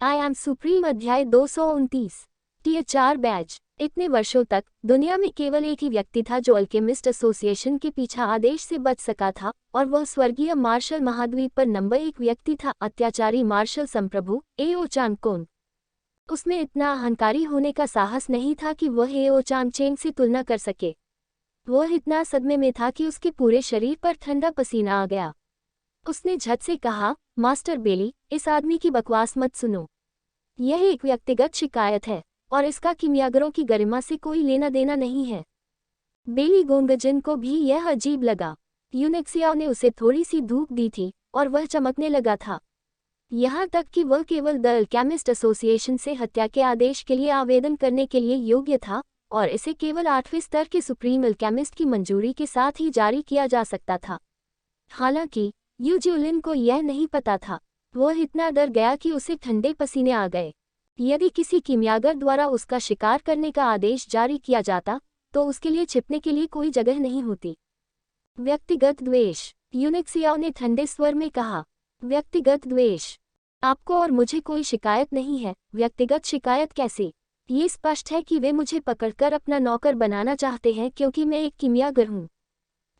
I am supreme अध्याय 229। Tier 4 batch. इतने वर्षों तक दुनिया में केवल एक ही व्यक्ति था जो अल्केमिस्ट एसोसिएशन के पीछे आदेश से बच सका था, और वह स्वर्गीय मार्शल महाद्वीप पर नंबर 1 व्यक्ति था, अत्याचारी मार्शल संप्रभु एओ चांगकोंग। उसमें इतना अहंकारी होने का साहस नहीं था कि वह एओ चांगचेंग से तुलना कर सके। वह इतना सदमे में था कि उसके पूरे शरीर पर ठंडा पसीना आ गया। उसने झट से कहा, मास्टर बेली, इस आदमी की बकवास मत सुनो। यह एक व्यक्तिगत शिकायत है और इसका किमियागरों की गरिमा से कोई लेना देना नहीं है। बेली गोंगजिन को भी यह अजीब लगा। यूनेक्सियाओ ने उसे थोड़ी सी धूप दी थी और वह चमकने लगा था। यहाँ तक कि वह केवल द अल्केमिस्ट एसोसिएशन से हत्या के आदेश के लिए आवेदन करने के लिए योग्य था, और इसे केवल 8वें स्तर के सुप्रीम अल्केमिस्ट की मंजूरी के साथ ही जारी किया जा सकता था। हालांकि यू ज्यूलिन को यह नहीं पता था। वह इतना डर गया कि उसे ठंडे पसीने आ गए। यदि किसी किमियागर द्वारा उसका शिकार करने का आदेश जारी किया जाता तो उसके लिए छिपने के लिए कोई जगह नहीं होती। व्यक्तिगत द्वेष, यूनेक्सियाओ ने ठंडे स्वर में कहा। व्यक्तिगत द्वेष? आपको और मुझे कोई शिकायत नहीं है। व्यक्तिगत शिकायत कैसे? ये स्पष्ट है कि वे मुझे पकड़कर अपना नौकर बनाना चाहते हैं क्योंकि मैं एक किमियागर हूँ।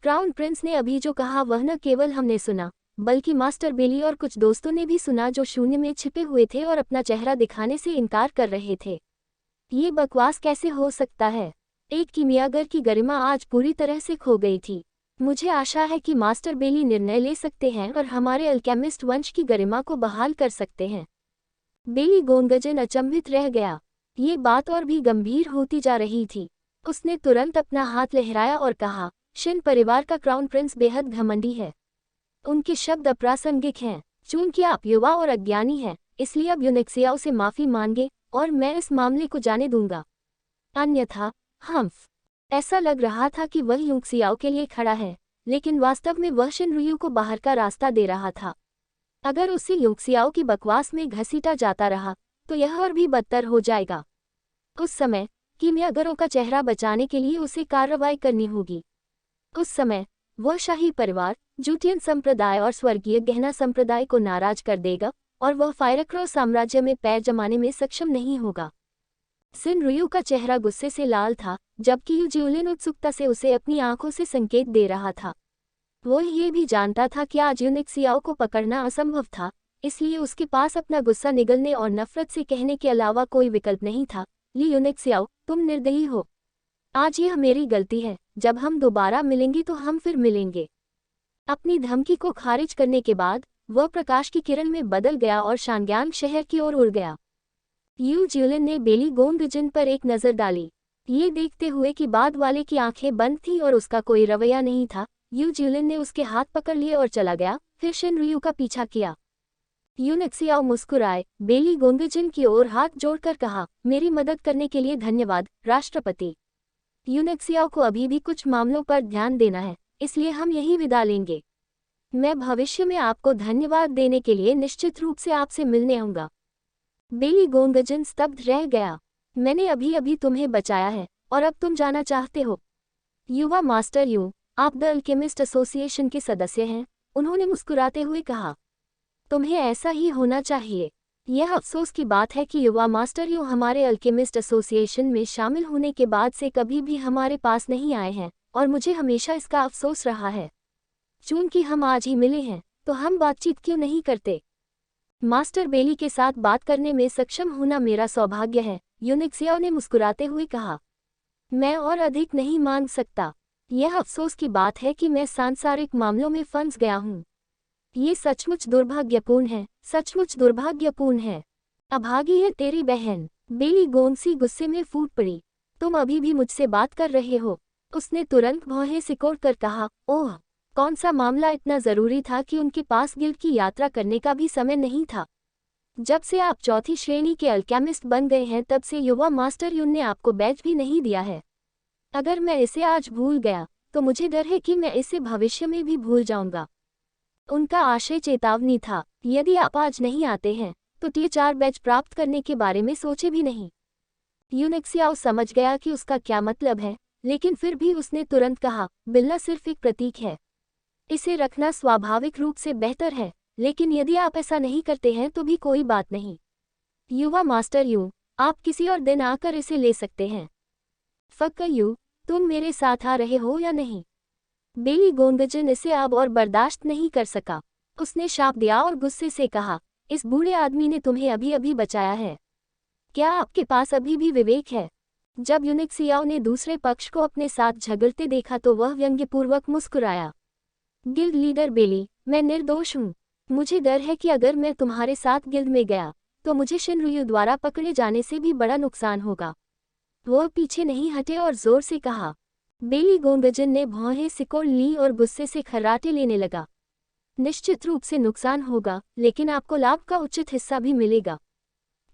क्राउन प्रिंस ने अभी जो कहा वह न केवल हमने सुना, बल्कि मास्टर बेली और कुछ दोस्तों ने भी सुना जो शून्य में छिपे हुए थे और अपना चेहरा दिखाने से इनकार कर रहे थे। ये बकवास कैसे हो सकता है? एक किमियागर की गरिमा आज पूरी तरह से खो गई थी। मुझे आशा है कि मास्टर बेली निर्णय ले सकते हैं और हमारे अल्केमिस्ट वंश की गरिमा को बहाल कर सकते हैं। बेली गोंगजिन अचंभित रह गया। ये बात और भी गंभीर होती जा रही थी। उसने तुरंत अपना हाथ लहराया और कहा, शिन परिवार का क्राउन प्रिंस बेहद घमंडी है। उनके शब्द अप्रासंगिक हैं। चूंकि आप युवा और अज्ञानी हैं, इसलिए अब यूनेक्सियाओ से माफी मांगे और मैं इस मामले को जाने दूंगा। अन्यथा हम्फ। ऐसा लग रहा था कि वह यूनेक्सियाओ के लिए खड़ा है, लेकिन वास्तव में वह शिनरियू को बाहर का रास्ता दे रहा था। अगर उसे यूनेक्सियाओ की बकवास में घसीटा जाता रहा तो यह और भी बदतर हो जाएगा। उस समय किमियागरों का चेहरा बचाने के लिए उसे कार्रवाई करनी होगी। उस समय वह शाही परिवार, जूटियन संप्रदाय और स्वर्गीय गहना संप्रदाय को नाराज कर देगा और वह फायरक्रॉस साम्राज्य में पैर जमाने में सक्षम नहीं होगा। शिनरियू का चेहरा गुस्से से लाल था, जबकि यू ज्यूलिन उत्सुकता से उसे अपनी आंखों से संकेत दे रहा था। वह ये भी जानता था कि आज यूनेक्सियाओ को पकड़ना असंभव था, इसलिए उसके पास अपना गुस्सा निगलने और नफरत से कहने के अलावा कोई विकल्प नहीं था। ली यूनेक्सियाओ, तुम निर्दयी हो। आज यह मेरी गलती है। जब हम दोबारा मिलेंगे तो हम फिर मिलेंगे। अपनी धमकी को खारिज करने के बाद वह प्रकाश की किरण में बदल गया और शांग्यांग शहर की ओर उड़ गया। यू ज्यूलिन ने बेली गोंगजिन पर एक नज़र डाली। ये देखते हुए कि बाद वाले की आंखें बंद थीं और उसका कोई रवैया नहीं था, यू ज्यूलिन ने उसके हाथ पकड़ लिए और चला गया, फिर शिनरियू का पीछा किया। यूनेक्सियाओ मुस्कुराए, बेली गोंगजिन की ओर हाथ जोड़कर कहा, मेरी मदद करने के लिए धन्यवाद, राष्ट्रपति। यूनेक्सियाओ को अभी भी कुछ मामलों पर ध्यान देना है, इसलिए हम यही विदा लेंगे। मैं भविष्य में आपको धन्यवाद देने के लिए निश्चित रूप से आपसे मिलने आऊंगा। बेली गोंगजिन स्तब्ध रह गया। मैंने अभी अभी तुम्हें बचाया है और अब तुम जाना चाहते हो? युवा मास्टर यू, आप द अल्केमिस्ट एसोसिएशन के सदस्य हैं, उन्होंने मुस्कुराते हुए कहा। तुम्हें ऐसा ही होना चाहिए। यह अफसोस की बात है कि युवा मास्टर यू हमारे अल्केमिस्ट एसोसिएशन में शामिल होने के बाद से कभी भी हमारे पास नहीं आए हैं, और मुझे हमेशा इसका अफसोस रहा है। चूंकि हम आज ही मिले हैं, तो हम बातचीत क्यों नहीं करते? मास्टर बेली के साथ बात करने में सक्षम होना मेरा सौभाग्य है, यूनेक्सियाओ ने मुस्कुराते हुए कहा। मैं और अधिक नहीं मांग सकता। यह अफसोस की बात है कि मैं सांसारिक मामलों में फंस गया हूँ। ये सचमुच दुर्भाग्यपूर्ण है, सचमुच दुर्भाग्यपूर्ण है। अभागी है तेरी बहन। बेली गोंगसी गुस्से में फूट पड़ी। तुम अभी भी मुझसे बात कर रहे हो? उसने तुरंत भौहें सिकोड़कर कहा, ओह, कौन सा मामला इतना जरूरी था कि उनके पास गिल्ड की यात्रा करने का भी समय नहीं था। जब से आप चौथी श्रेणी के अल्केमिस्ट बन गए हैं तब से युवा मास्टर यून ने आपको बैच भी नहीं दिया है। अगर मैं इसे आज भूल गया तो मुझे डर है कि मैं इसे भविष्य में भी भूल जाऊंगा। उनका आशय चेतावनी था, यदि आप आज नहीं आते हैं तो टीयर 4 बैच प्राप्त करने के बारे में सोचे भी नहीं। यूनेक्सियाओ समझ गया कि उसका क्या मतलब है, लेकिन फिर भी उसने तुरंत कहा, बिल्ला सिर्फ एक प्रतीक है। इसे रखना स्वाभाविक रूप से बेहतर है, लेकिन यदि आप ऐसा नहीं करते हैं तो भी कोई बात नहीं। युवा मास्टर यू, आप किसी और दिन आकर इसे ले सकते हैं। फक यू, तुम मेरे साथ आ रहे हो या नहीं? बेली गोंगजन इसे अब और बर्दाश्त नहीं कर सका। उसने शाप दिया और गुस्से से कहा, इस बूढ़े आदमी ने तुम्हें अभी अभी बचाया है। क्या आपके पास अभी भी विवेक है? जब यूनिक्सियाओ ने दूसरे पक्ष को अपने साथ झगड़ते देखा तो वह व्यंग्यपूर्वक मुस्कुराया। गिल्ड लीडर बेली, मैं निर्दोष हूँ। मुझे डर है कि अगर मैं तुम्हारे साथ गिल्ड में गया तो मुझे शिनरुयु द्वारा पकड़े जाने से भी बड़ा नुकसान होगा। वह पीछे नहीं हटे और जोर से कहा। बेली गोंगजन ने भौहें सिकोड़ ली और गुस्से से खर्राटे लेने लगा। निश्चित रूप से नुकसान होगा, लेकिन आपको लाभ का उचित हिस्सा भी मिलेगा।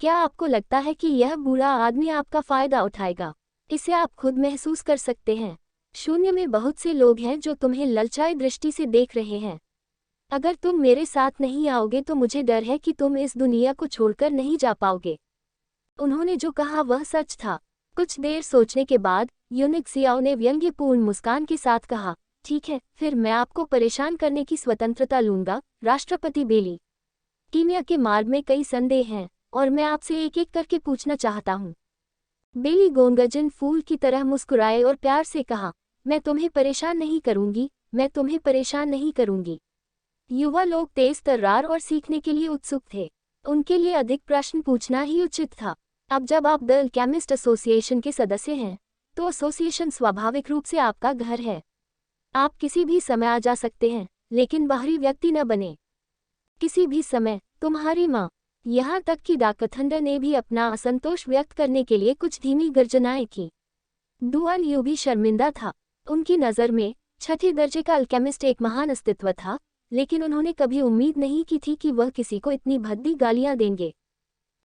क्या आपको लगता है कि यह बूढ़ा आदमी आपका फायदा उठाएगा? इसे आप खुद महसूस कर सकते हैं। शून्य में बहुत से लोग हैं जो तुम्हें ललचाई दृष्टि से देख रहे हैं। अगर तुम मेरे साथ नहीं आओगे तो मुझे डर है कि तुम इस दुनिया को छोड़कर नहीं जा पाओगे। उन्होंने जो कहा वह सच था। कुछ देर सोचने के बाद यूनिक्सियाओ ने व्यंग्यपूर्ण मुस्कान के साथ कहा, ठीक है, फिर मैं आपको परेशान करने की स्वतंत्रता लूंगा, राष्ट्रपति बेली। कीमिया के मार्ग में कई संदेह हैं और मैं आपसे एक एक करके पूछना चाहता हूँ। बेली गोंगजन फूल की तरह मुस्कुराए और प्यार से कहा, मैं तुम्हें परेशान नहीं करूंगी, मैं तुम्हें परेशान नहीं करूंगी। युवा लोग तेज तर्रार और सीखने के लिए उत्सुक थे। उनके लिए अधिक प्रश्न पूछना ही उचित था। अब जब आप द अल्केमिस्ट एसोसिएशन के सदस्य हैं तो एसोसिएशन स्वाभाविक रूप से आपका घर है। आप किसी भी समय आ जा सकते हैं, लेकिन बाहरी व्यक्ति न बने। किसी भी समय तुम्हारी माँ, यहाँ तक कि डाकथंडर ने भी अपना असंतोष व्यक्त करने के लिए कुछ धीमी गर्जनाएं की। डुआन यू भी शर्मिंदा था। उनकी नज़र में छठे दर्जे का अल्केमिस्ट एक महान अस्तित्व था, लेकिन उन्होंने कभी उम्मीद नहीं की थी कि वह किसी को इतनी भद्दी गालियां देंगे।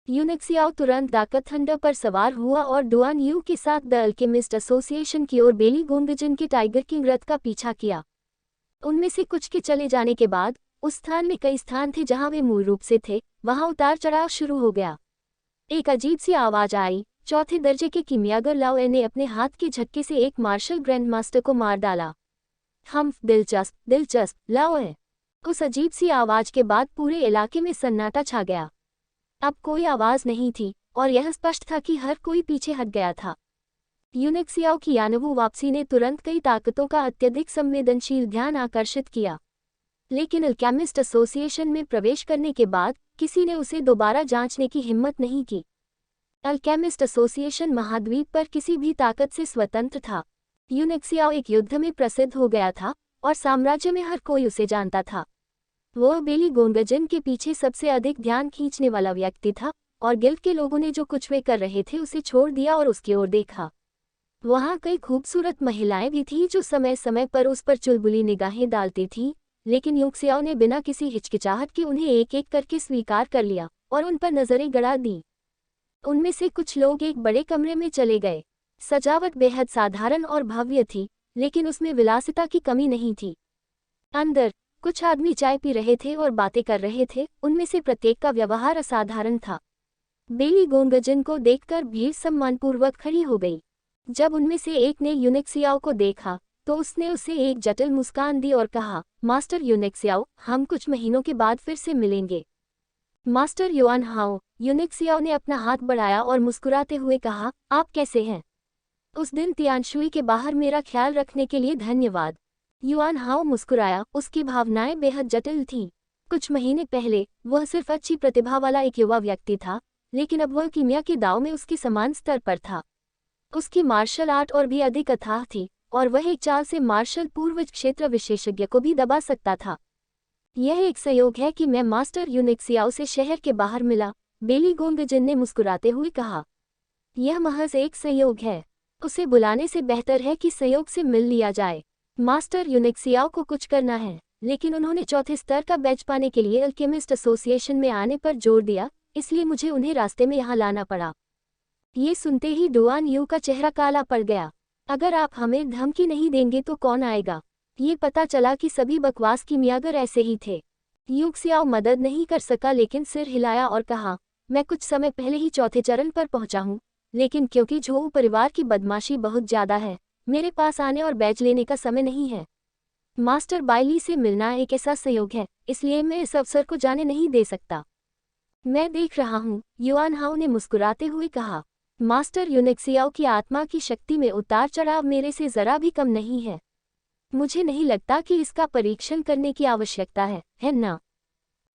यूनिक्सियाओ तुरंत डाकथंडर पर सवार हुआ और डुआन यू के साथ द अल्केमिस्ट एसोसिएशन की ओर बेली गोंगजन के टाइगर किंग रथ का पीछा किया। उनमें से कुछ के चले जाने के बाद उस स्थान में कई स्थान थे जहां वे मूल रूप से थे, वहां उतार चढ़ाव शुरू हो गया। एक अजीब सी आवाज आई। चौथे दर्जे के कीमियागर लाओए ने अपने हाथ के झटके से एक मार्शल ग्रैंड मास्टर को मार डाला। दिलचस्प दिलचस्प, लाओए। उस अजीब सी आवाज के बाद पूरे इलाके में सन्नाटा छा गया। अब कोई आवाज नहीं थी और यह स्पष्ट था कि हर कोई पीछे हट गया था। यूनिक्सियाओ की यानवु वापसी ने तुरंत कई ताकतों का अत्यधिक संवेदनशील ध्यान आकर्षित किया, लेकिन अल्केमिस्ट एसोसिएशन में प्रवेश करने के बाद किसी ने उसे दोबारा जांचने की हिम्मत नहीं की। अल्केमिस्ट एसोसिएशन महाद्वीप पर किसी भी ताकत से स्वतंत्र था। यूनिक्सियाओ एक युद्ध में प्रसिद्ध हो गया था और साम्राज्य में हर कोई उसे जानता था। वह बेली गोंगजन के पीछे सबसे अधिक ध्यान खींचने वाला व्यक्ति था और गिल्ड के लोगों ने जो कुछ वे कर रहे थे उसे छोड़ दिया और उसकी ओर देखा। वहाँ कई खूबसूरत महिलाएं भी थीं जो समय समय पर उस पर चुलबुली निगाहें डालती थीं, लेकिन यूक्सियाओ ने बिना किसी हिचकिचाहट के उन्हें एक एक करके स्वीकार कर लिया और उन पर नजरें गड़ा दी। उनमें से कुछ लोग एक बड़े कमरे में चले गए। सजावट बेहद साधारण और भव्य थी, लेकिन उसमें विलासिता की कमी नहीं थी। अंदर कुछ आदमी चाय पी रहे थे और बातें कर रहे थे। उनमें से प्रत्येक का व्यवहार असाधारण था। बेली गोंगजन को देखकर भीड़ सम्मानपूर्वक खड़ी हो गई। जब उनमें से एक ने यूनिक्सियाओ को देखा तो उसने उसे एक जटिल मुस्कान दी और कहा, मास्टर यूनिक्सियाओ, हम कुछ महीनों के बाद फिर से मिलेंगे। मास्टर युआन हाओ, यूनिक्सियाओ ने अपना हाथ बढ़ाया और मुस्कुराते हुए कहा, आप कैसे हैं? उस दिन तियानशुई के बाहर मेरा ख्याल रखने के लिए धन्यवाद। युआन हाओ मुस्कुराया। उसकी भावनाएं बेहद जटिल थीं। कुछ महीने पहले वह सिर्फ अच्छी प्रतिभा वाला एक युवा व्यक्ति था, लेकिन अब वह कीमिया के दांव में उसके समान स्तर पर था। उसकी मार्शल आर्ट और भी अधिक अथाह थी और वह एक चाल से मार्शल पूर्वज क्षेत्र विशेषज्ञ को भी दबा सकता था। यह एक संयोग है कि मैं मास्टर यूनिक्सियाओ से शहर के बाहर मिला, बेली गोंगजन ने मुस्कुराते हुए कहा। यह महज एक संयोग है। उसे बुलाने से बेहतर है कि संयोग से मिल लिया जाए। मास्टर यूनिक्सियाओ को कुछ करना है, लेकिन उन्होंने चौथे स्तर का बैच पाने के लिए अल्केमिस्ट एसोसिएशन में आने पर जोर दिया, इसलिए मुझे उन्हें रास्ते में यहाँ लाना पड़ा। ये सुनते ही डुआन यू का चेहरा काला पड़ गया। अगर आप हमें धमकी नहीं देंगे तो कौन आएगा? ये पता चला कि सभी बकवास कीमियागर ऐसे ही थे। यूक्सियाओ मदद नहीं कर सका, लेकिन सिर हिलाया और कहा, मैं कुछ समय पहले ही चौथे चरण पर पहुंचा हूँ, लेकिन क्योंकि झोऊ परिवार की बदमाशी बहुत ज्यादा है, मेरे पास आने और बैच लेने का समय नहीं है। मास्टर बाइली से मिलना एक ऐसा संयोग है, इसलिए मैं इस अवसर को जाने नहीं दे सकता। मैं देख रहा हूँ, युआन हाउ ने मुस्कुराते हुए कहा। मास्टर यूनिक्सियाओ की आत्मा की शक्ति में उतार चढ़ाव मेरे से जरा भी कम नहीं है। मुझे नहीं लगता कि इसका परीक्षण करने की आवश्यकता है ना?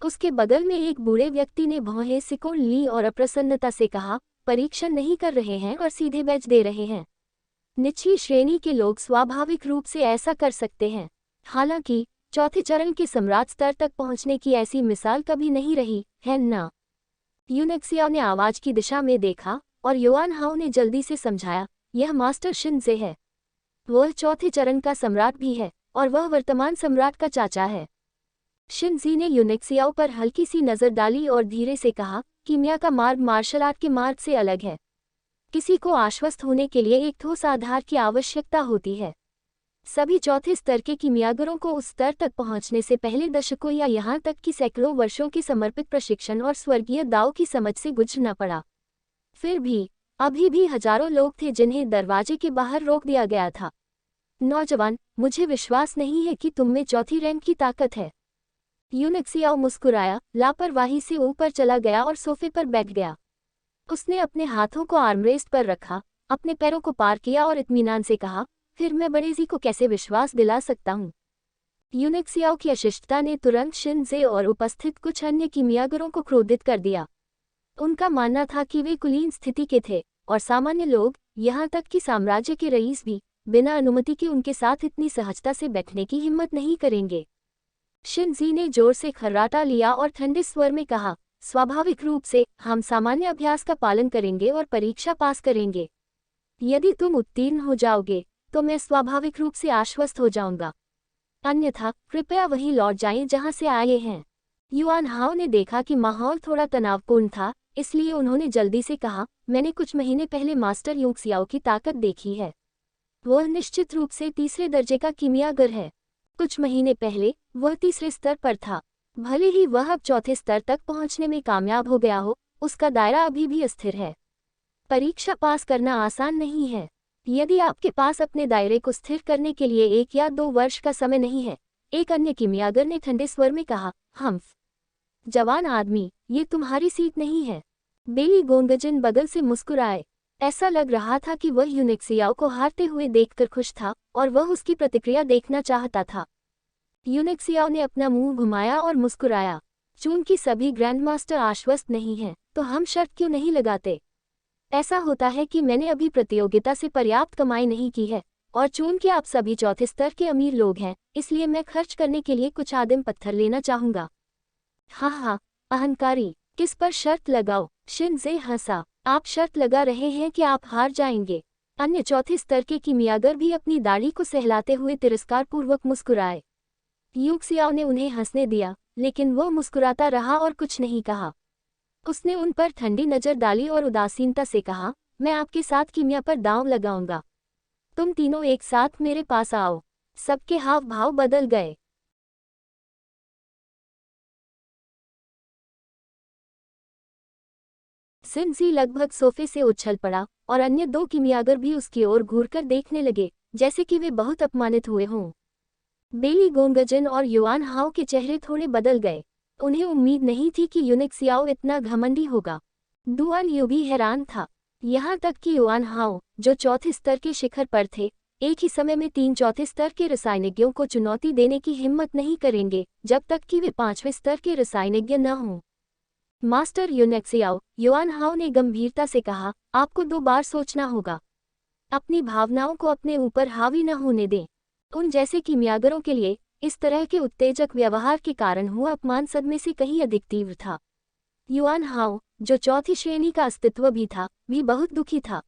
उसके बगल में एक बूढ़े व्यक्ति ने भौहें सिकोड़ ली और अप्रसन्नता से कहा, परीक्षण नहीं कर रहे हैं और सीधे बैच दे रहे हैं। निचली श्रेणी के लोग स्वाभाविक रूप से ऐसा कर सकते हैं। हालांकि चौथे चरण के सम्राट स्तर तक पहुंचने की ऐसी मिसाल कभी नहीं रही, है ना? यूनिक्सियाओ ने आवाज की दिशा में देखा और युआन हाउ ने जल्दी से समझाया, यह मास्टर शिनजे है। वह चौथे चरण का सम्राट भी है और वह वर्तमान सम्राट का चाचा है। शिनजी ने यूनिक्सियाओ पर हल्की सी नजर डाली और धीरे से कहा, कीमिया का मार्ग मार्शल आर्ट के मार्ग से अलग है। किसी को आश्वस्त होने के लिए एक ठोस आधार की आवश्यकता होती है। सभी चौथे स्तर के कीमियागरों को उस स्तर तक पहुंचने से पहले दशकों या यहाँ तक कि सैकड़ों वर्षों के समर्पित प्रशिक्षण और स्वर्गीय दाव की समझ से गुजरना पड़ा। फिर भी अभी भी हजारों लोग थे जिन्हें दरवाजे के बाहर रोक दिया गया था। नौजवान, मुझे विश्वास नहीं है कि तुम में चौथी रैंक की ताकत है। यूनिक्सियाओ मुस्कुराया, लापरवाही से ऊपर चला गया और सोफे पर बैठ गया। उसने अपने हाथों को आर्मरेस्ट पर रखा, अपने पैरों को पार किया और इत्मीनान से कहा, फिर मैं बड़ेजी को कैसे विश्वास दिला सकता हूँ? यूनिक्सियाओ की अशिष्टता ने तुरंत शिनजे और उपस्थित कुछ अन्य कीमियागरों को क्रोधित कर दिया। उनका मानना था कि वे कुलीन स्थिति के थे और सामान्य लोग, यहाँ तक कि साम्राज्य के रईस भी, बिना अनुमति के उनके साथ इतनी सहजता से बैठने की हिम्मत नहीं करेंगे। शिनजी ने जोर से खर्राटा लिया और ठंडे स्वर में कहा, स्वाभाविक रूप से हम सामान्य अभ्यास का पालन करेंगे और परीक्षा पास करेंगे। यदि तुम उत्तीर्ण हो जाओगे तो मैं स्वाभाविक रूप से आश्वस्त हो जाऊंगा। अन्यथा कृपया वहीं लौट जाएं जहां से आए हैं। युआन हाउ ने देखा कि माहौल थोड़ा तनावपूर्ण था, इसलिए उन्होंने जल्दी से कहा, मैंने कुछ महीने पहले मास्टर यूक्सियाओ की ताकत देखी है। वह निश्चित रूप से तीसरे दर्जे का कीमियागर है। कुछ महीने पहले वह तीसरे स्तर पर था। भले ही वह अब चौथे स्तर तक पहुंचने में कामयाब हो गया हो, उसका दायरा अभी भी अस्थिर है। परीक्षा पास करना आसान नहीं है। यदि आपके पास अपने दायरे को स्थिर करने के लिए 1 या 2 वर्ष का समय नहीं है, एक अन्य कीमियागर ने ठंडे स्वर में कहा, हम्फ। जवान आदमी, ये तुम्हारी सीट नहीं है। बेली गोंगजिन बगल से मुस्कुराए। ऐसा लग रहा था कि वह यूनिक्सियाओ को हारते हुए देखकर खुश था और वह उसकी प्रतिक्रिया देखना चाहता था। यूनिक्सियाओ ने अपना मुंह घुमाया और मुस्कुराया। चूंकि सभी ग्रैंडमास्टर आश्वस्त नहीं हैं, तो हम शर्त क्यों नहीं लगाते? ऐसा होता है कि मैंने अभी प्रतियोगिता से पर्याप्त कमाई नहीं की है, और चूंकि आप सभी चौथे स्तर के अमीर लोग हैं, इसलिए मैं खर्च करने के लिए कुछ आदिम पत्थर लेना चाहूंगा। हाँ, अहंकारी, किस पर शर्त लगाओ? शिनजे हंसा। आप शर्त लगा रहे हैं कि आप हार जाएंगे। अन्य चौथे स्तर के कीमियागर भी अपनी दाढ़ी को सहलाते हुए तिरस्कारपूर्वक मुस्कुराए। यूक्सियाओ ने उन्हें हंसने दिया, लेकिन वह मुस्कुराता रहा और कुछ नहीं कहा। उसने उन पर ठंडी नजर डाली और उदासीनता से कहा, मैं आपके साथ कीमिया पर दांव लगाऊंगा। तुम तीनों एक साथ मेरे पास आओ। सबके हाव भाव बदल गए। सिनजी लगभग सोफे से उछल पड़ा और अन्य 2 कीमियागर भी उसकी ओर घूरकर देखने लगे, जैसे कि वे बहुत अपमानित हुए हों। बेली गोंगजिन और युआन हाउ के चेहरे थोड़े बदल गए। उन्हें उम्मीद नहीं थी कि यूनिक्सियाओ इतना घमंडी होगा। डुआन यू भी हैरान था। यहाँ तक कि युआन हाउ, जो चौथे स्तर के शिखर पर थे, एक ही समय में 3 चौथे स्तर के रसायनज्ञों को चुनौती देने की हिम्मत नहीं करेंगे जब तक कि वे 5वें स्तर के रसायनज्ञ न हों। मास्टर यूनिक्सियाओ, युआन हाउ ने गंभीरता से कहा, आपको 2 बार सोचना होगा। अपनी भावनाओं को अपने ऊपर हावी न होने दें। उन जैसे कीमियागरों के लिए इस तरह के उत्तेजक व्यवहार के कारण हुआ अपमान सदमे से कहीं अधिक तीव्र था। युआन हाउ, जो चौथी श्रेणी का अस्तित्व भी था, भी बहुत दुखी था।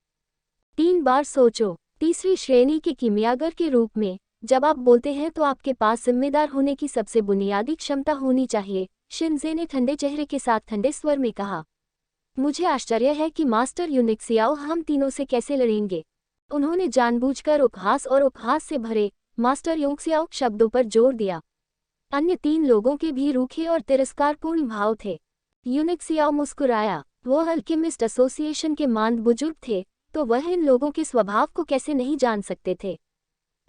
3 बार सोचो। तीसरी श्रेणी के कीमियागर के रूप में जब आप बोलते हैं तो आपके पास जिम्मेदार होने की सबसे बुनियादी क्षमता होनी चाहिए, शिनजे ने ठंडे चेहरे के साथ ठंडे स्वर में कहा। मुझे आश्चर्य है कि मास्टर यूनिक्सियाओ हम तीनों से कैसे लड़ेंगे। उन्होंने जानबूझकर उपहास और उपहास से भरे मास्टर यूनिक्सियाओ शब्दों पर जोर दिया। अन्य 3 लोगों के भी रूखे और तिरस्कारपूर्ण भाव थे। यूनिक्सियाओ मुस्कुराया। वो अल्केमिस्ट एसोसिएशन के मांद बुजुर्ग थे, तो वह इन लोगों के स्वभाव को कैसे नहीं जान सकते थे।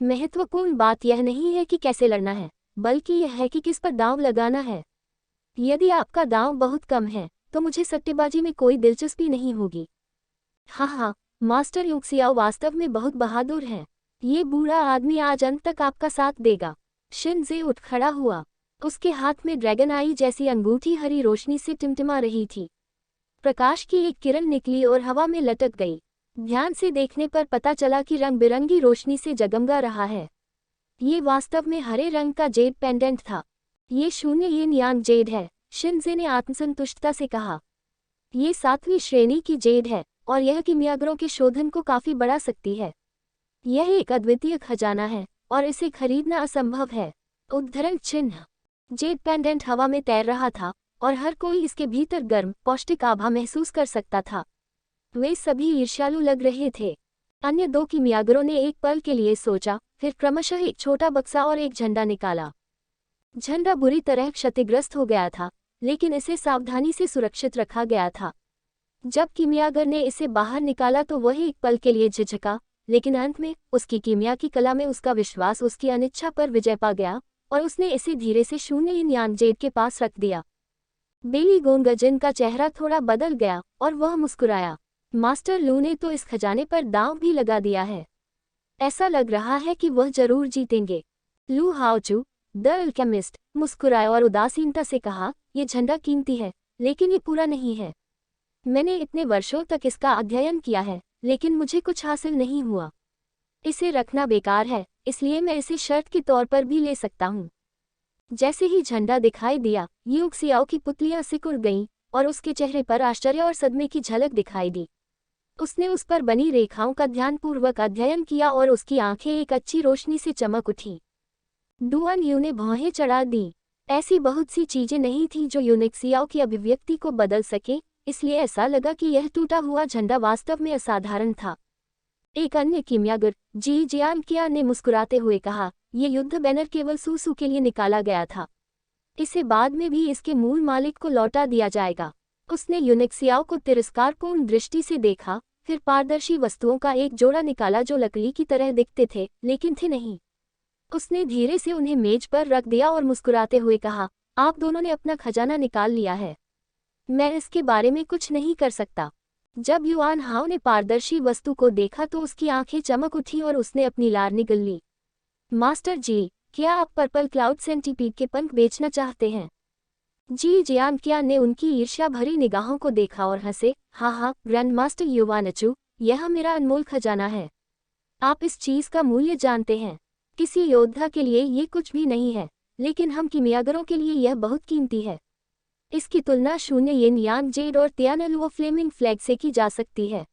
महत्वपूर्ण बात यह नहीं है कि कैसे लड़ना है, बल्कि यह है कि किस पर दांव लगाना है। यदि आपका दांव बहुत कम है, तो मुझे सट्टेबाजी में कोई दिलचस्पी नहीं होगी। हाँ, मास्टर यूक्सियाओ वास्तव में बहुत बहादुर हैं। ये बूढ़ा आदमी आज अंत तक आपका साथ देगा। शिनजे उठ खड़ा हुआ। उसके हाथ में ड्रैगन आई जैसी अंगूठी हरी रोशनी से टिमटिमा रही थी। प्रकाश की एक किरण निकली और हवा में लटक गई। ध्यान से देखने पर पता चला कि रंग बिरंगी रोशनी से जगमगा रहा है। ये वास्तव में हरे रंग का जेड पेंडेंट था। ये शून्य यिन यांग जेड है, शिनजे ने आत्मसंतुष्टता से कहा। ये 7वीं श्रेणी की जेड है और यह किमियागरों के शोधन को काफी बढ़ा सकती है। यह एक अद्वितीय खजाना है और इसे खरीदना असंभव है। उद्धरण चिन्ह। जेड पेंडेंट हवा में तैर रहा था और हर कोई इसके भीतर गर्म पौष्टिक आभा महसूस कर सकता था। वे सभी ईर्ष्यालु लग रहे थे। अन्य 2 किमियागरों ने एक पल के लिए सोचा, फिर क्रमशः एक छोटा बक्सा और एक झंडा निकाला। झंडा बुरी तरह क्षतिग्रस्त हो गया था, लेकिन इसे सावधानी से सुरक्षित रखा गया था। जब किमियागर ने इसे बाहर निकाला तो वह एक पल के लिए झिझका, लेकिन अंत में उसकी कीमिया की कला में उसका विश्वास उसकी अनिच्छा पर विजय पा गया और उसने इसे धीरे से शून्य यिन यांग जेड के पास रख दिया। बेली गोंगजिन का चेहरा थोड़ा बदल गया और वह मुस्कुराया। मास्टर लू ने तो इस खजाने पर दांव भी लगा दिया है। ऐसा लग रहा है कि वह जरूर जीतेंगे। लू हाओचू, द अल्केमिस्ट, मुस्कुराया और उदासीनता से कहा, यह झंडा कीमती है, लेकिन ये पूरा नहीं है। मैंने इतने वर्षों तक इसका अध्ययन किया है, लेकिन मुझे कुछ हासिल नहीं हुआ। इसे रखना बेकार है, इसलिए मैं इसे शर्त के तौर पर भी ले सकता हूँ। जैसे ही झंडा दिखाई दिया, यूक्सियाओ की पुतलियां सिकुड़ गईं और उसके चेहरे पर आश्चर्य और सदमे की झलक दिखाई दी। उसने उस पर बनी रेखाओं का ध्यानपूर्वक अध्ययन किया और उसकी आंखें एक अच्छी रोशनी से चमक उठी। डुआन यू ने भौहें चढ़ा दी। ऐसी बहुत सी चीजें नहीं थीं जो यूनिक्सियाओ की अभिव्यक्ति को बदल सके, इसलिए ऐसा लगा कि यह टूटा हुआ झंडा वास्तव में असाधारण था। एक अन्य किमियागर, जी जियानकिया ने मुस्कुराते हुए कहा, यह युद्ध बैनर केवल सूसू के लिए निकाला गया था। इसे बाद में भी इसके मूल मालिक को लौटा दिया जाएगा। उसने यूनिक्सियाओ को तिरस्कारपूर्ण दृष्टि से देखा, फिर पारदर्शी वस्तुओं का एक जोड़ा निकाला जो लकड़ी की तरह दिखते थे, लेकिन थे नहीं। उसने धीरे से उन्हें मेज पर रख दिया और मुस्कुराते हुए कहा, आप दोनों ने अपना खजाना निकाल लिया है। मैं इसके बारे में कुछ नहीं कर सकता। जब युआन हाओ ने पारदर्शी वस्तु को देखा तो उसकी आंखें चमक उठी और उसने अपनी लार निगल ली। मास्टर जी, क्या आप पर्पल क्लाउड सेंटीपीड के पंख बेचना चाहते हैं? जी जियानकिया ने उनकी ईर्ष्या भरी निगाहों को देखा और हंसे, हाँ, ग्रैंड मास्टर युवानचू, यह मेरा अनमोल खजाना है। आप इस चीज का मूल्य जानते हैं। किसी योद्धा के लिए ये कुछ भी नहीं है, लेकिन हम किमियागरों के लिए यह बहुत कीमती है। इसकी तुलना शून्य यिन यांग जेड और तियानलुओ फ्लेमिंग फ्लैग से की जा सकती है।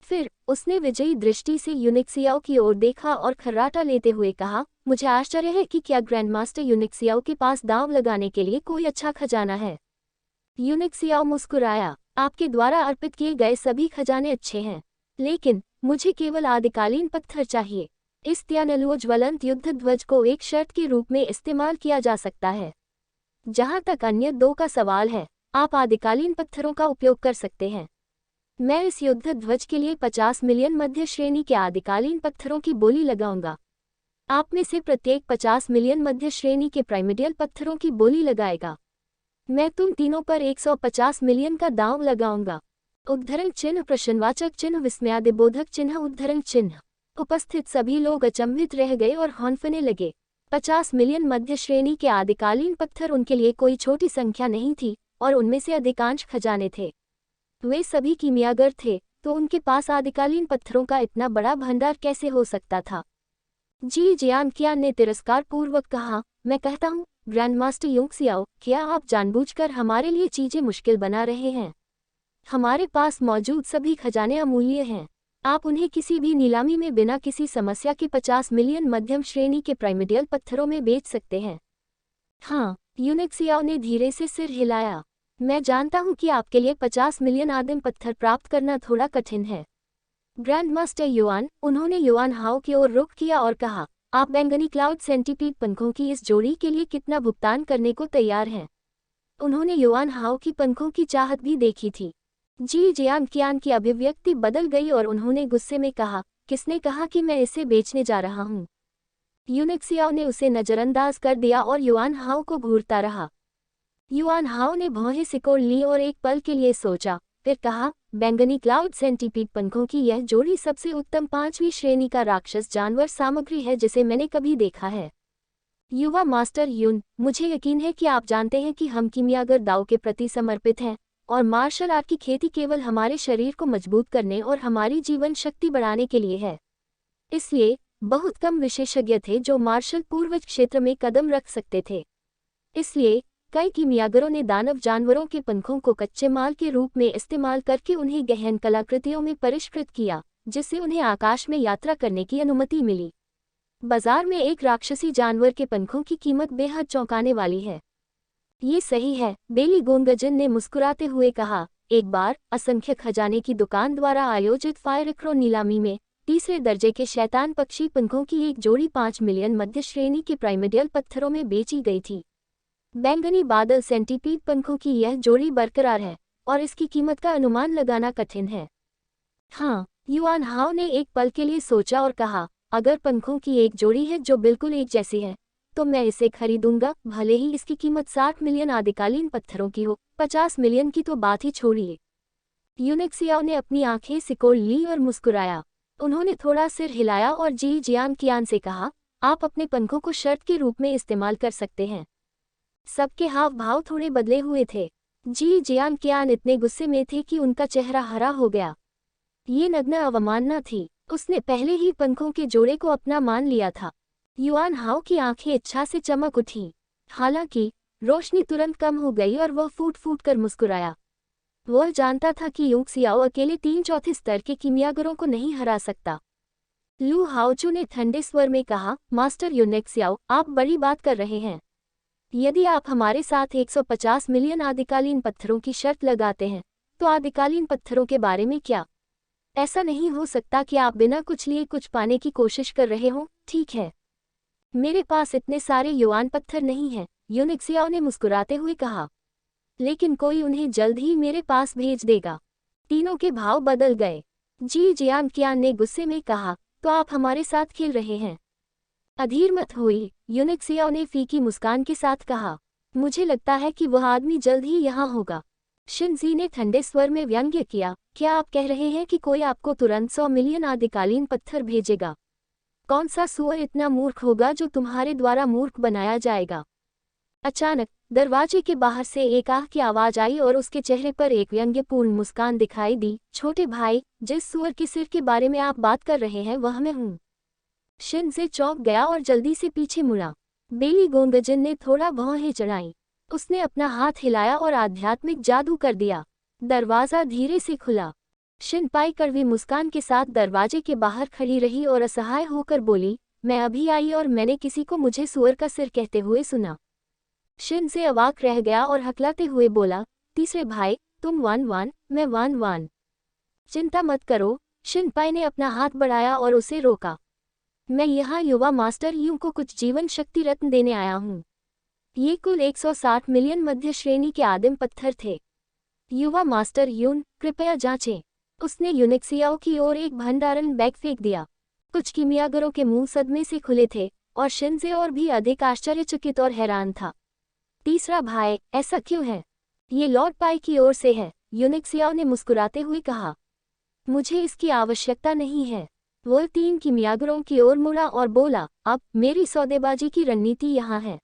फिर उसने विजयी दृष्टि से यूनिक्सियाओ की ओर देखा और खर्राटा लेते हुए कहा, मुझे आश्चर्य है कि क्या ग्रैंडमास्टर यूनिक्सियाओ के पास दांव लगाने के लिए कोई अच्छा खजाना है। यूनिक्सियाओ मुस्कुराया, आपके द्वारा अर्पित किए गए सभी खजाने अच्छे हैं, लेकिन मुझे केवल आदिकालीन पत्थर चाहिए। इस तियानलुओ ज्वलंत युद्ध ध्वज को एक शर्त के रूप में इस्तेमाल किया जा सकता है। जहां तक अन्य 2 का सवाल है, आप आदिकालीन पत्थरों का उपयोग कर सकते हैं। मैं इस युद्ध ध्वज के लिए 50 मिलियन मध्य श्रेणी के आदिकालीन पत्थरों की बोली लगाऊंगा। आप में से प्रत्येक 50 मिलियन मध्य श्रेणी के प्राइमर्डियल पत्थरों की बोली लगाएगा। मैं तुम तीनों पर 150 मिलियन का दांव लगाऊंगा। उद्धरण चिन्ह प्रश्नवाचक चिन्ह विस्मयादिबोधक चिन्ह उद्धरण चिन्ह। उपस्थित सभी लोग अचंभित रह गए और हौंफने लगे। 50 मिलियन मध्य श्रेणी के आदिकालीन पत्थर उनके लिए कोई छोटी संख्या नहीं थी और उनमें से अधिकांश खजाने थे। वे सभी कीमियागर थे, तो उनके पास आदिकालीन पत्थरों का इतना बड़ा भंडार कैसे हो सकता था? जी जियानकिया ने तिरस्कारपूर्वक कहा, मैं कहता हूँ, ग्रैंडमास्टर यूक्सियाओ, क्या आप जानबूझकर हमारे लिए चीजें मुश्किल बना रहे हैं? हमारे पास मौजूद सभी खजाने अमूल्य हैं। आप उन्हें किसी भी नीलामी में बिना किसी समस्या के 50 मिलियन मध्यम श्रेणी के प्राइमर्डियल पत्थरों में बेच सकते हैं। हाँ, यूनिक्सियाओ ने धीरे से सिर हिलाया। मैं जानता हूं कि आपके लिए 50 मिलियन आदिम पत्थर प्राप्त करना थोड़ा कठिन है। ग्रैंडमास्टर युआन, उन्होंने युआन हाओ की ओर रुख किया और कहा, आप बैंगनी क्लाउड सेंटीपीड पंखों की इस जोड़ी के लिए कितना भुगतान करने को तैयार हैं? उन्होंने युआन हाओ की पंखों की चाहत भी देखी थी। जी जियानकियान की अभिव्यक्ति बदल गई और उन्होंने गुस्से में कहा, किसने कहा कि मैं इसे बेचने जा रहा हूँ? यूनिक्सियाओ ने उसे नजरअंदाज कर दिया और युआन हाओ को घूरता रहा। युआन हाओ ने भौहें सिकोड़ ली और एक पल के लिए सोचा, फिर कहा, बैंगनी क्लाउड सेंटीपीड पंखों की यह जोड़ी सबसे उत्तम 5वीं श्रेणी का राक्षस जानवर सामग्री है जिसे मैंने कभी देखा है। युवा मास्टर यून, मुझे यकीन है कि आप जानते हैं कि हम कीमियागर दाव के प्रति समर्पित हैं और मार्शल आर्ट की खेती केवल हमारे शरीर को मजबूत करने और हमारी जीवन शक्ति बढ़ाने के लिए है। इसलिए बहुत कम विशेषज्ञ थे जो मार्शल पूर्वज क्षेत्र में कदम रख सकते थे। इसलिए कई कीमियागरों ने दानव जानवरों के पंखों को कच्चे माल के रूप में इस्तेमाल करके उन्हें गहन कलाकृतियों में परिष्कृत किया, जिससे उन्हें आकाश में यात्रा करने की अनुमति मिली। बाजार में एक राक्षसी जानवर के पंखों की कीमत बेहद चौंकाने वाली है। ये सही है, बेली गोंगजन ने मुस्कुराते हुए कहा। एक बार असंख्य खजाने की दुकान द्वारा आयोजित फायरक्रो नीलामी में तीसरे दर्जे के शैतान पक्षी पंखों की एक जोड़ी 5 मिलियन मध्य श्रेणी के प्राइमेडियल पत्थरों में बेची गई थी। बैंगनी बादल सेंटीपीड पंखों की यह जोड़ी बरकरार है और इसकी कीमत का अनुमान लगाना कठिन है। हाँ, युआन हाओ ने एक पल के लिए सोचा और कहा, अगर पंखों की एक जोड़ी है जो बिल्कुल एक जैसी है तो मैं इसे खरीदूंगा, भले ही इसकी कीमत 60 मिलियन आदिकालीन पत्थरों की हो। 50 मिलियन की तो बात ही छोड़िए। यूनिक्सियाओ ने अपनी आंखें सिकोड़ ली और मुस्कुराया। उन्होंने थोड़ा सिर हिलाया और जी जियान कियान से कहा, आप अपने पंखों को शर्त के रूप में इस्तेमाल कर सकते हैं। सबके हाव भाव थोड़े बदले हुए थे। जी जियान कियान इतने गुस्से में थे कि उनका चेहरा हरा हो गया। ये नग्न अवमानना थी। उसने पहले ही पंखों के जोड़े को अपना मान लिया था। युआन हाओ की आंखें इच्छा से चमक उठीं। हालांकि रोशनी तुरंत कम हो गई और वह फूट फूट कर मुस्कुराया। वह जानता था कि यूक्सियाओ अकेले 3/4 स्तर के कीमियागरों को नहीं हरा सकता। लू हाओचू ने ठंडे स्वर में कहा, मास्टर यूनेक्सियाओ, आप बड़ी बात कर रहे हैं। यदि आप हमारे साथ 150 मिलियन आदिकालीन पत्थरों की शर्त लगाते हैं तो आदिकालीन पत्थरों के बारे में क्या? ऐसा नहीं हो सकता कि आप बिना कुछ लिए कुछ पाने की कोशिश कर रहे हो। ठीक है, मेरे पास इतने सारे युआन पत्थर नहीं हैं, यूनिक्सियाओ ने मुस्कुराते हुए कहा, लेकिन कोई उन्हें जल्द ही मेरे पास भेज देगा। तीनों के भाव बदल गए। जी जियान कियान ने गुस्से में कहा, तो आप हमारे साथ खेल रहे हैं? अधीर मत होइए, यूनिक्सियाओ ने फीकी मुस्कान के साथ कहा। मुझे लगता है कि वह आदमी जल्द ही यहाँ होगा। शिनजी ने ठंडे स्वर में व्यंग्य किया, क्या आप कह रहे हैं कि कोई आपको तुरंत 100 मिलियन आदिकालीन पत्थर भेजेगा? कौन सा सुअर इतना मूर्ख होगा जो तुम्हारे द्वारा मूर्ख बनाया जाएगा? अचानक दरवाजे के बाहर से एक आह की आवाज आई और उसके चेहरे पर एक व्यंग्यपूर्ण मुस्कान दिखाई दी। छोटे भाई, जिस सुअर के सिर के बारे में आप बात कर रहे हैं वह मैं हूँ। शिनजे चौंक गया और जल्दी से पीछे मुड़ा। बेली गोंगजन ने थोड़ा भौहें चढ़ाई। उसने अपना हाथ हिलाया और आध्यात्मिक जादू कर दिया। दरवाजा धीरे से खुला। शिनपाई कड़वी मुस्कान के साथ दरवाजे के बाहर खड़ी रही और असहाय होकर बोली, मैं अभी आई और मैंने किसी को मुझे सुअर का सिर कहते हुए सुना। शिनजे अवाक रह गया और हकलाते हुए बोला, तीसरे भाई, तुम 1-1, मैं 1-1। चिंता मत करो, शिनपाई ने अपना हाथ बढ़ाया और उसे रोका। मैं यहाँ युवा मास्टर यूं को कुछ जीवन शक्ति रत्न देने आया हूँ। ये कुल 160 मिलियन मध्य श्रेणी के आदिम पत्थर थे। युवा मास्टर यून, कृपया जांचें। उसने यूनिक्सियाओ की ओर एक भंडारण बैग फेंक दिया। कुछ कीमियागरों के मुंह सदमे से खुले थे और शिनजे और भी अधिक आश्चर्यचकित और हैरान था। तीसरा भाई, ऐसा क्यों है? ये लॉर्ड पाई की ओर से है, यूनिक्सियाओ ने मुस्कुराते हुए कहा। मुझे इसकी आवश्यकता नहीं है। वो 3 कीमियागरों की ओर मुड़ा और बोला, अब मेरी सौदेबाजी की रणनीति यहाँ है।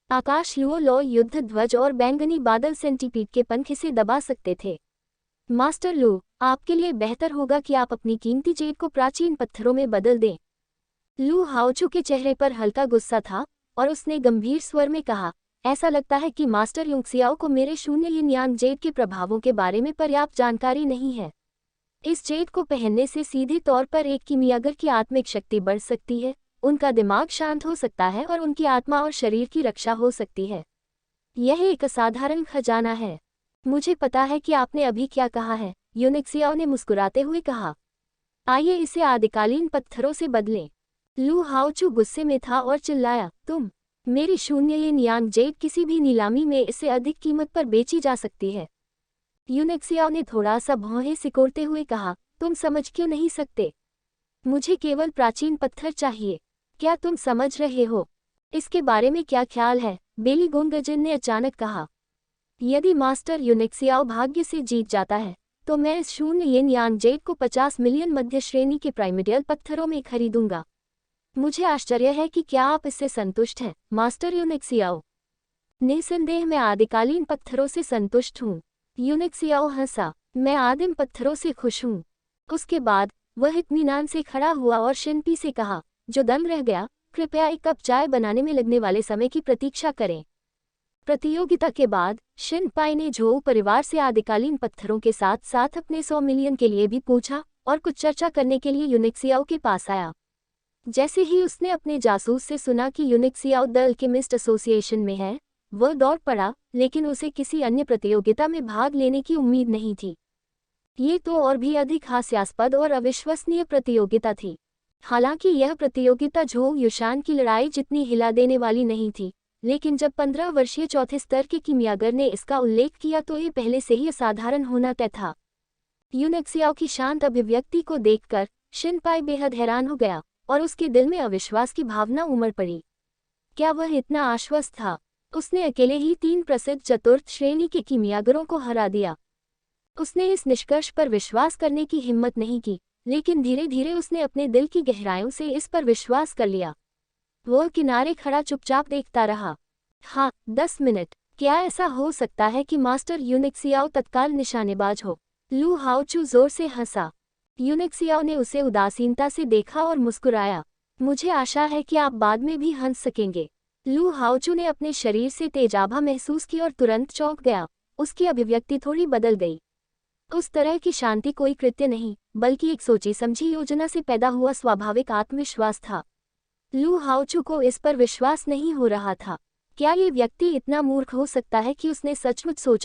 आकाश लुओ लॉ युद्ध ध्वज और बैंगनी बादल सेंटीपीड के पंख इसे दबा सकते थे। मास्टर लू, आपके लिए बेहतर होगा कि आप अपनी कीमती जेड को प्राचीन पत्थरों में बदल दें। लू हाओचू के चेहरे पर हल्का गुस्सा था और उसने गंभीर स्वर में कहा, ऐसा लगता है कि मास्टर यूक्सियाओ को मेरे शून्य यिन यांग जेड के प्रभावों के बारे में पर्याप्त जानकारी नहीं है। इस जेड को पहनने से सीधे तौर पर एक कीमियागर की आत्मिक शक्ति बढ़ सकती है, उनका दिमाग शांत हो सकता है और उनकी आत्मा और शरीर की रक्षा हो सकती है। यह एक असाधारण खजाना है। मुझे पता है कि आपने अभी क्या कहा है, यूनिक्सियाओ ने मुस्कुराते हुए कहा। आइए इसे आदिकालीन पत्थरों से बदलें। लू हाओचू गुस्से में था और चिल्लाया, तुम, मेरी शून्य यिन यांग जेड किसी भी नीलामी में इससे अधिक कीमत पर बेची जा सकती है। यूनिक्सियाओ ने थोड़ा सा भौहें सिकोड़ते हुए कहा, तुम समझ क्यों नहीं सकते? मुझे केवल प्राचीन पत्थर चाहिए। क्या तुम समझ रहे हो? इसके बारे में क्या ख्याल है? बेली गोंगजन ने अचानक कहा। यदि मास्टर यूनिक्सियाओ भाग्य से जीत जाता है तो मैं इस 0 येन यान जेड को 50 मिलियन मध्य श्रेणी के प्राइमेडियल पत्थरों में खरीदूंगा। मुझे आश्चर्य है कि क्या आप इससे संतुष्ट हैं, मास्टर यूनिक्सियाओ? निसंदेह मैं आदिकालीन पत्थरों से संतुष्ट हूँ। यूनिक्सियाओ हंसा। मैं आदिम पत्थरों से खुश हूँ। उसके बाद वह इत्मीनान से खड़ा हुआ और शिनपी से कहा, जो दंग रह गया, कृपया एक कप चाय बनाने में लगने वाले समय की प्रतीक्षा करें। प्रतियोगिता के बाद शिनपाई ने झोउ परिवार से आदिकालीन पत्थरों के साथ साथ अपने 100 मिलियन के लिए भी पूछा और कुछ चर्चा करने के लिए यूनिक्सियाओ के पास आया। जैसे ही उसने अपने जासूस से सुना कि यूनिक्सियाओ द अल्केमिस्ट एसोसिएशन में है, वह दौड़ पड़ा, लेकिन उसे किसी अन्य प्रतियोगिता में भाग लेने की उम्मीद नहीं थी। ये तो और भी अधिक हास्यास्पद और अविश्वसनीय प्रतियोगिता थी। हालांकि यह प्रतियोगिता झोउ युशान की लड़ाई जितनी हिला देने वाली नहीं थी, लेकिन जब 15 वर्षीय चौथे स्तर के कीमियागर ने इसका उल्लेख किया तो ये पहले से ही असाधारण होना तय था। यूनिक्सियाओ की शांत अभिव्यक्ति को देखकर शिनपाई बेहद हैरान हो गया और उसके दिल में अविश्वास की भावना उमड़ पड़ी। क्या वह इतना आश्वस्त था? उसने अकेले ही 3 प्रसिद्ध चतुर्थ श्रेणी के कीमियागरों को हरा दिया। उसने इस निष्कर्ष पर विश्वास करने की हिम्मत नहीं की, लेकिन धीरे धीरे उसने अपने दिल की गहराइयों से इस पर विश्वास कर लिया। वह किनारे खड़ा चुपचाप देखता रहा। हाँ, 10 मिनट। क्या ऐसा हो सकता है कि मास्टर यूनिक्सियाओ तत्काल निशानेबाज हो? लू हाओचू जोर से हंसा। यूनिक्सियाओ ने उसे उदासीनता से देखा और मुस्कुराया। मुझे आशा है कि आप बाद में भी हंस सकेंगे। लू हाओचू ने अपने शरीर से तेजाबा महसूस की और तुरंत चौंक गया। उसकी अभिव्यक्ति थोड़ी बदल गई। उस तरह की शांति कोई कृत्य नहीं, बल्कि एक सोची समझी योजना से पैदा हुआ स्वाभाविक आत्मविश्वास था। लू हाओचू को इस पर विश्वास नहीं हो रहा था। क्या ये व्यक्ति इतना मूर्ख हो सकता है कि उसने सचमुच सोचा